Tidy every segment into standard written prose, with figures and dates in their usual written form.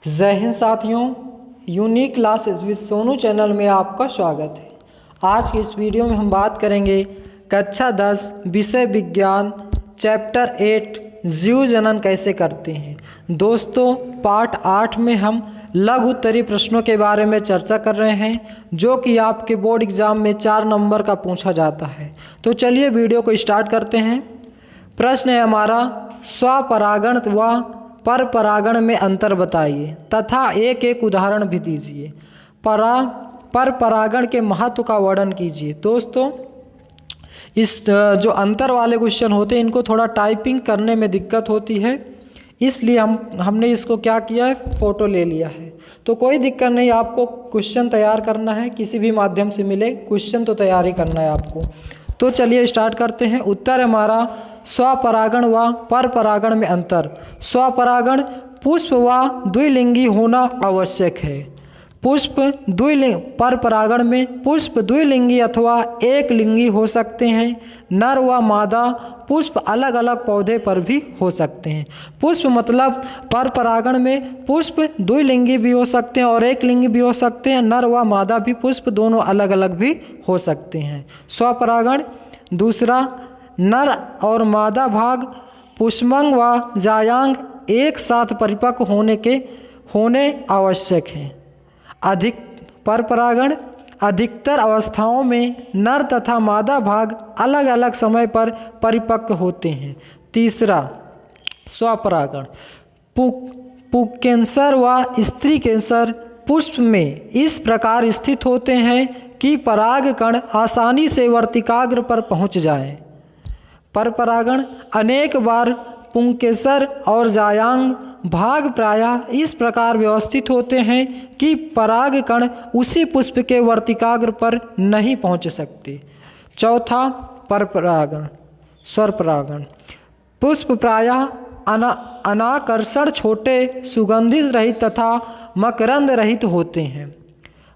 जय हिंद साथियों, unique classes with Sonu channel में आपका स्वागत है। आज की इस वीडियो में हम बात करेंगे कक्षा 10 विषय विज्ञान चैप्टर 8 जीव जनन कैसे करते हैं। दोस्तों, पार्ट 8 में हम लघु उत्तरीय प्रश्नों के बारे में चर्चा कर रहे हैं, जो कि आपके बोर्ड एग्जाम में 4 नंबर का पूछा जाता है। तो चलिए वीडियो को स्टार्ट करते हैं। प्रश्न है हमारा, स्वपरागण व पर परागण में अंतर बताइए तथा एक एक उदाहरण भी दीजिए। पर परागण के महत्व का वर्णन कीजिए। दोस्तों, इस जो अंतर वाले क्वेश्चन होते हैं इनको थोड़ा टाइपिंग करने में दिक्कत होती है, इसलिए हमने इसको क्या किया है, फ़ोटो ले लिया है। तो कोई दिक्कत नहीं, आपको क्वेश्चन तैयार करना है, किसी भी माध्यम से मिले क्वेश्चन तो तैयार ही करना है आपको। तो चलिए स्टार्ट करते हैं। उत्तर है स्वपरागण व परपरागण में अंतर। स्वपरागण पुष्प व द्विलिंगी होना आवश्यक है। परपरागण में पुष्प द्विलिंगी अथवा एक लिंगी हो सकते हैं। नर व मादा पुष्प अलग अलग पौधे पर भी हो सकते हैं। पुष्प मतलब परपरागण में पुष्प द्विलिंगी भी हो सकते हैं और एक लिंगी भी हो सकते हैं। नर व मादा भी पुष्प दोनों अलग अलग भी हो सकते हैं। स्वपरागण दूसरा, नर और मादा भाग पुष्पांग व जायांग एक साथ परिपक्व होने आवश्यक हैं। परपरागण अधिकतर अवस्थाओं में नर तथा मादा भाग अलग अलग समय पर परिपक्व होते हैं। तीसरा, स्वपरागण पुंकेसर व स्त्री केसर पुष्प में इस प्रकार स्थित होते हैं कि परागकण आसानी से वर्तिकाग्र पर पहुंच जाए। परपरागण अनेक बार पुंकेसर और जायांग भाग प्रायः इस प्रकार व्यवस्थित होते हैं कि परागकण उसी पुष्प के वर्तिकाग्र पर नहीं पहुंच सकते। चौथा, परपरागण स्वपरागण पुष्प प्रायः अनाकर्षण छोटे सुगंधित रहित तथा मकरंद रहित होते हैं।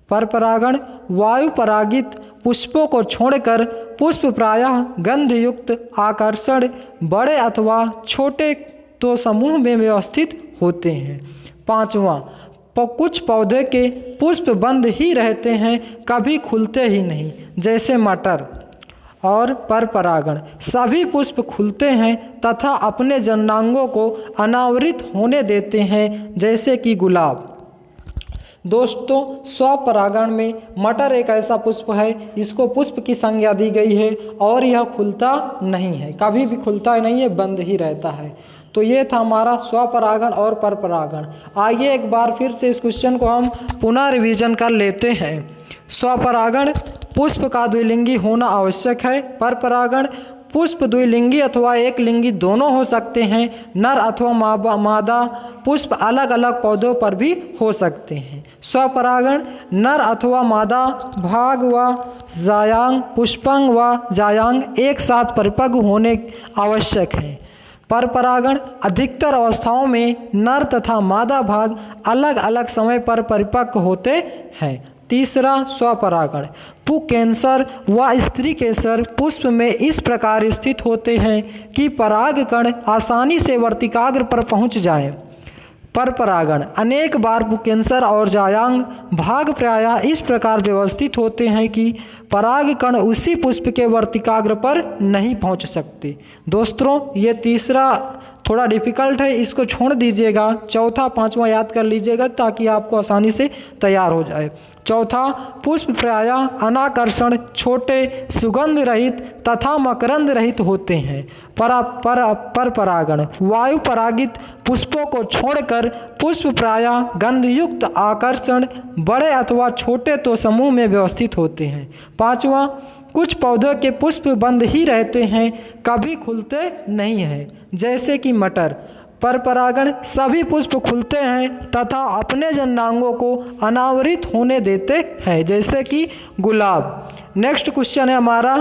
परपरागण वायु परागित पुष्पों को छोड़कर पुष्प प्रायः गंधयुक्त आकर्षण बड़े अथवा छोटे तो समूह में व्यवस्थित होते हैं। पांचवा, कुछ पौधे के पुष्प बंद ही रहते हैं, कभी खुलते ही नहीं, जैसे मटर। और परपरागण सभी पुष्प खुलते हैं तथा अपने जननांगों को अनावृत होने देते हैं, जैसे कि गुलाब। दोस्तों, स्वपरागण में मटर एक ऐसा पुष्प है, इसको पुष्प की संज्ञा दी गई है और यह खुलता नहीं है, कभी भी खुलता नहीं है, बंद ही रहता है। तो ये था हमारा स्वपरागण और परपरागण। आइए एक बार फिर से इस क्वेश्चन को हम पुनः रिवीजन कर लेते हैं। स्वपरागण पुष्प का द्विलिंगी होना आवश्यक है। परपरागण पुष्प द्विलिंगी अथवा एक लिंगी दोनों हो सकते हैं। नर अथवा मादा पुष्प अलग अलग पौधों पर भी हो सकते हैं। स्वपरागण नर अथवा मादा भाग व जायांग पुष्पांग व जायांग एक साथ परिपक्व होने आवश्यक है। परपरागण अधिकतर अवस्थाओं में नर तथा मादा भाग अलग अलग समय पर परिपक्व होते हैं। तीसरा, स्वपरागण पुंकेसर व स्त्री केसर पुष्प में इस प्रकार स्थित होते हैं कि परागकण आसानी से वर्तिकाग्र पर पहुंच जाए। परपरागण अनेक बार पुंकेसर और जायांग भाग प्रायः इस प्रकार व्यवस्थित होते हैं कि परागकण उसी पुष्प के वर्तिकाग्र पर नहीं पहुंच सकते। दोस्तों, ये तीसरा थोड़ा डिफिकल्ट है, इसको छोड़ दीजिएगा। चौथा पांचवा याद कर लीजिएगा ताकि आपको आसानी से तैयार हो जाए। चौथा, पुष्प प्रायः अनाकर्षण छोटे सुगंध रहित तथा मकरंद रहित होते हैं। परपरागण वायु परागित पुष्पों को छोड़कर पुष्प प्रायः गंधयुक्त आकर्षण बड़े अथवा छोटे तो समूह में व्यवस्थित होते हैं। पांचवा, कुछ पौधों के पुष्प बंद ही रहते हैं, कभी खुलते नहीं हैं, जैसे कि मटर। परपरागण सभी पुष्प खुलते हैं तथा अपने जननांगों को अनावृत होने देते हैं, जैसे कि गुलाब। नेक्स्ट क्वेश्चन है हमारा,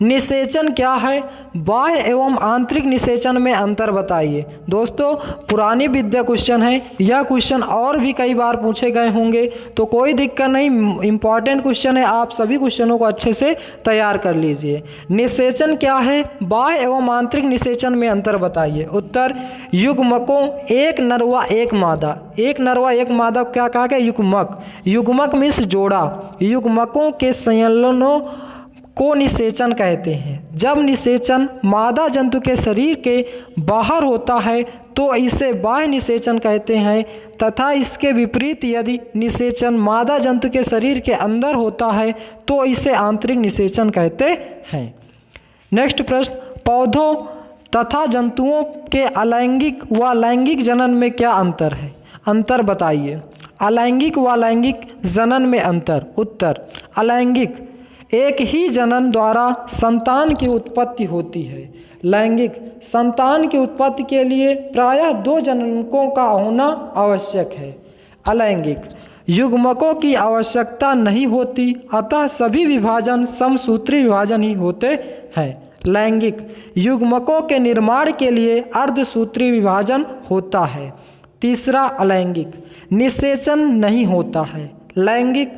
निषेचन क्या है? बाह्य एवं आंतरिक निषेचन में अंतर बताइए। दोस्तों पुरानी विद्या क्वेश्चन है, यह क्वेश्चन और भी कई बार पूछे गए होंगे, तो कोई दिक्कत नहीं, इम्पॉर्टेंट क्वेश्चन है, आप सभी क्वेश्चनों को अच्छे से तैयार कर लीजिए। निषेचन क्या है? बाह्य एवं आंतरिक निषेचन में अंतर बताइए। उत्तर युग्मकों, एक नर व एक मादा। एक नर व एक मादा क्या कहा गया? युग्मक। युग्मक मीन्स जोड़ा। युग्मकों के संलयनों को निषेचन कहते हैं। जब निषेचन मादा जंतु के शरीर के बाहर होता है तो इसे बाह्य निषेचन कहते हैं, तथा इसके विपरीत यदि निषेचन मादा जंतु के शरीर के अंदर होता है तो इसे आंतरिक निषेचन कहते हैं। नेक्स्ट प्रश्न, पौधों तथा जंतुओं के अलैंगिक व लैंगिक जनन में क्या अंतर है? अंतर बताइए। अलैंगिक व लैंगिक जनन में अंतर। उत्तर अलैंगिक, एक ही जनन द्वारा संतान की उत्पत्ति होती है। लैंगिक, संतान की उत्पत्ति के लिए प्रायः 2 जनकों का होना आवश्यक है। अलैंगिक, युग्मकों की आवश्यकता नहीं होती, अतः सभी विभाजन समसूत्री विभाजन ही होते हैं। लैंगिक, युग्मकों के निर्माण के लिए अर्धसूत्री विभाजन होता है। तीसरा अलैंगिक, निषेचन नहीं होता है। लैंगिक,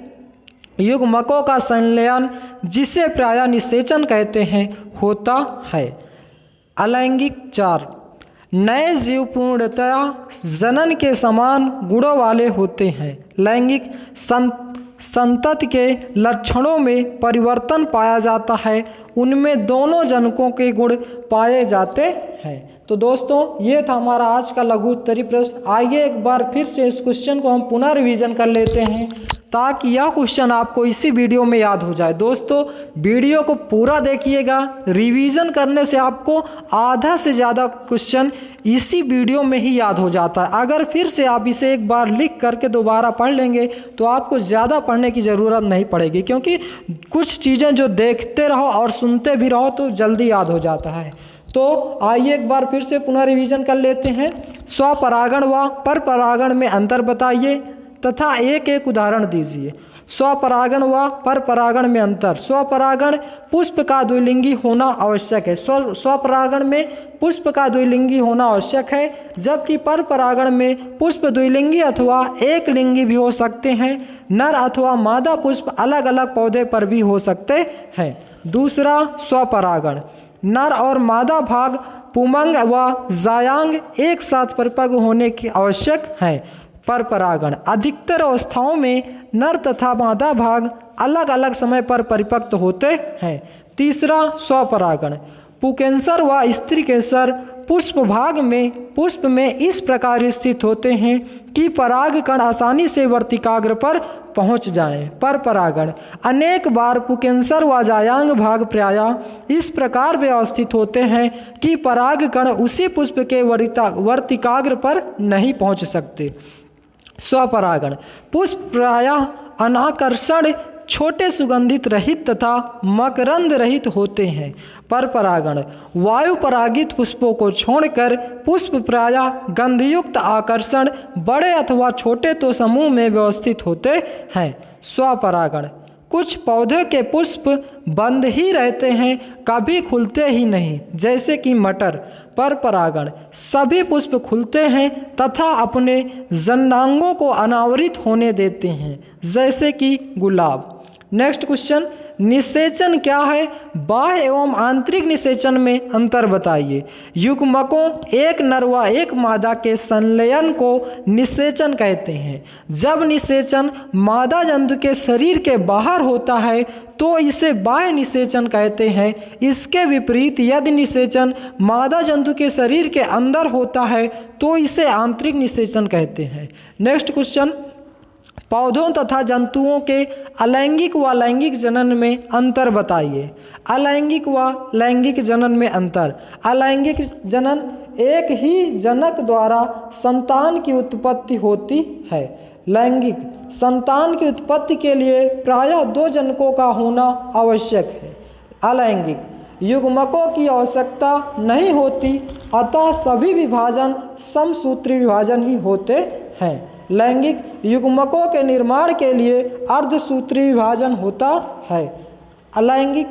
युग्मकों का संलयन, जिसे प्रायः निषेचन कहते हैं, होता है। अलैंगिक 4, नए जीव पूर्णतया जनन के समान गुणों वाले होते हैं। लैंगिक, संतति के लक्षणों में परिवर्तन पाया जाता है, उनमें दोनों जनकों के गुण पाए जाते हैं। तो दोस्तों ये था हमारा आज का लघु उत्तरीय प्रश्न। आइए एक बार फिर से इस क्वेश्चन को हम पुनः रिवीजन कर लेते हैं ताकि यह क्वेश्चन आपको इसी वीडियो में याद हो जाए। दोस्तों वीडियो को पूरा देखिएगा, रिवीजन करने से आपको आधा से ज़्यादा क्वेश्चन इसी वीडियो में ही याद हो जाता है। अगर फिर से आप इसे एक बार लिख करके दोबारा पढ़ लेंगे तो आपको ज़्यादा पढ़ने की ज़रूरत नहीं पड़ेगी, क्योंकि कुछ चीज़ें जो देखते रहो और सुनते भी रहो तो जल्दी याद हो जाता है। तो आइए एक बार फिर से पुनः रिवीजन कर लेते हैं। स्वपरागण व परपरागण में अंतर बताइए तथा एक एक उदाहरण दीजिए। स्वपरागण व परपरागण में अंतर। स्वपरागण पुष्प का द्विलिंगी होना आवश्यक है। स्वपरागण में पुष्प का द्विलिंगी होना आवश्यक है, जबकि परपरागण में पुष्प द्विलिंगी अथवा एक लिंगी भी हो सकते हैं। नर अथवा मादा पुष्प अलग अलग पौधे पर भी हो सकते हैं। दूसरा स्वपरागण, नर और मादा भाग पुमंग व जायांग एक साथ परिपक्व होने की आवश्यक है। परपरागण, अधिकतर अवस्थाओं में नर तथा मादा भाग अलग अलग समय पर परिपक्व होते हैं। तीसरा स्वपरागण, पुंकेसर व स्त्री केसर पुष्प में इस प्रकार स्थित होते हैं कि परागकण आसानी से वर्तिकाग्र पर पहुंच जाएं। परपरागण, अनेक बार पुंकेसर व जायांग भाग प्रायः इस प्रकार व्यवस्थित होते हैं कि परागकण उसी पुष्प के वर्तिकाग्र पर नहीं पहुंच सकते। स्वपरागण, पुष्प प्रायः अनाकर्षण, छोटे सुगंधित रहित तथा मकरंद रहित होते हैं। परपरागण, वायु परागित पुष्पों को छोड़कर पुष्प प्रायः गंधयुक्त आकर्षण, बड़े अथवा छोटे तो समूह में व्यवस्थित होते हैं। स्वपरागण, कुछ पौधे के पुष्प बंद ही रहते हैं, कभी खुलते ही नहीं, जैसे कि मटर। परपरागण, सभी पुष्प खुलते हैं तथा अपने जनांगों को अनावृत होने देते हैं, जैसे कि गुलाब। नेक्स्ट क्वेश्चन, निषेचन क्या है? बाह्य एवं आंतरिक निषेचन में अंतर बताइए। युग्मकों, एक नर व एक मादा के संलयन को निषेचन कहते हैं। जब निषेचन मादा जंतु के शरीर के बाहर होता है तो इसे बाह्य निषेचन कहते हैं। इसके विपरीत यदि निषेचन मादा जंतु के शरीर के अंदर होता है तो इसे आंतरिक निषेचन कहते हैं। नेक्स्ट क्वेश्चन, पौधों तथा जंतुओं के अलैंगिक व लैंगिक जनन में अंतर बताइए। अलैंगिक व लैंगिक जनन में अंतर। अलैंगिक जनन, एक ही जनक द्वारा संतान की उत्पत्ति होती है। लैंगिक, संतान की उत्पत्ति के लिए प्रायः 2 जनकों का होना आवश्यक है। अलैंगिक, युग्मकों की आवश्यकता नहीं होती, अतः सभी विभाजन समसूत्री विभाजन ही होते हैं। लैंगिक, युग्मकों के निर्माण के लिए अर्धसूत्री विभाजन होता है। अलैंगिक,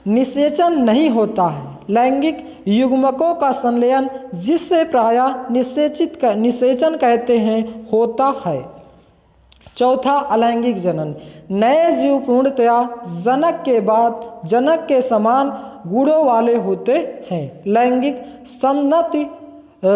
निषेचन नहीं होता है। लैंगिक युग्मकों का संलयन, जिससे प्रायः निषेचन कहते हैं, होता है। चौथा, अलैंगिक जनन। नए जीव पूर्णतया जनक के बाद जनक के समान गुणों वाले होते हैं। लैंगिक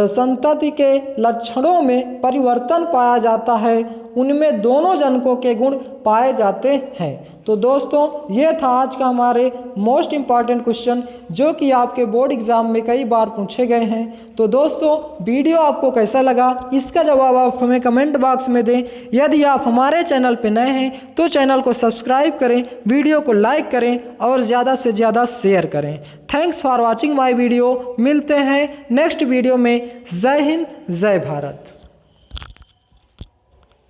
संतति के लक्षणों में परिवर्तन पाया जाता है, उनमें दोनों जनकों के गुण पाए जाते हैं। तो दोस्तों, ये था आज का हमारे मोस्ट इम्पॉर्टेंट क्वेश्चन, जो कि आपके बोर्ड एग्जाम में कई बार पूछे गए हैं। तो दोस्तों, वीडियो आपको कैसा लगा, इसका जवाब आप हमें कमेंट बॉक्स में दें। यदि आप हमारे चैनल पर नए हैं तो चैनल को सब्सक्राइब करें, वीडियो को लाइक करें और ज़्यादा से ज़्यादा शेयर करें। Thanks for watching my video. मिलते हैं नेक्स्ट वीडियो में। जय हिंद, जय भारत।